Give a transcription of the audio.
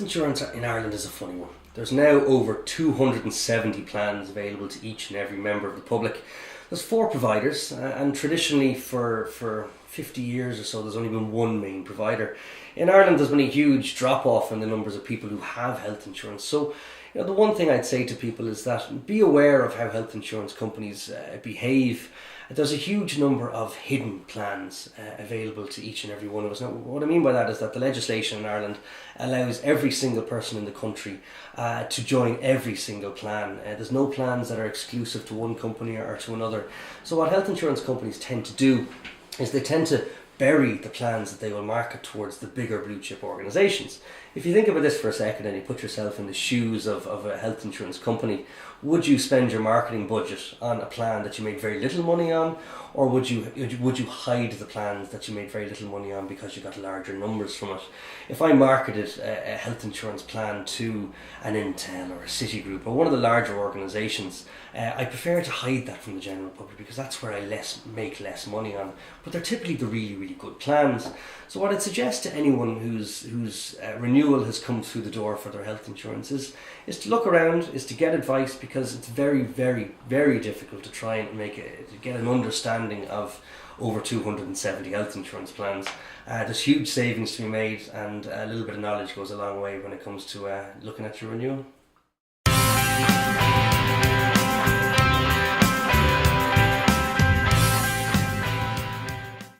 insurance in Ireland is a funny one. There's now over 270 plans available to each and every member of the public. There's 4 providers, and traditionally for 50 years or so there's only been one main provider. In Ireland there's been a huge drop off in the numbers of people who have health insurance. So the one thing I'd say to people is that be aware of how health insurance companies behave. There's a huge number of hidden plans available to each and every one of us. Now, what I mean by that is that the legislation in Ireland allows every single person in the country to join every single plan. There's no plans that are exclusive to one company or to another. So what health insurance companies tend to do is they tend to bury the plans that they will market towards the bigger blue chip organisations. If you think about this for a second and you put yourself in the shoes of a health insurance company, would you spend your marketing budget on a plan that you made very little money on, or would you hide the plans that you made very little money on because you got larger numbers from it? If I marketed a health insurance plan to an Intel or a Citigroup or one of the larger organisations, I prefer to hide that from the general public because that's where I make less money on. But they're typically the really, really good plans. So what I'd suggest to anyone whose renewal has come through the door for their health insurance is to look around, is to get advice, because it's very, very, very difficult to try and to get an understanding of over 270 health insurance plans. There's huge savings to be made, and a little bit of knowledge goes a long way when it comes to looking at your renewal.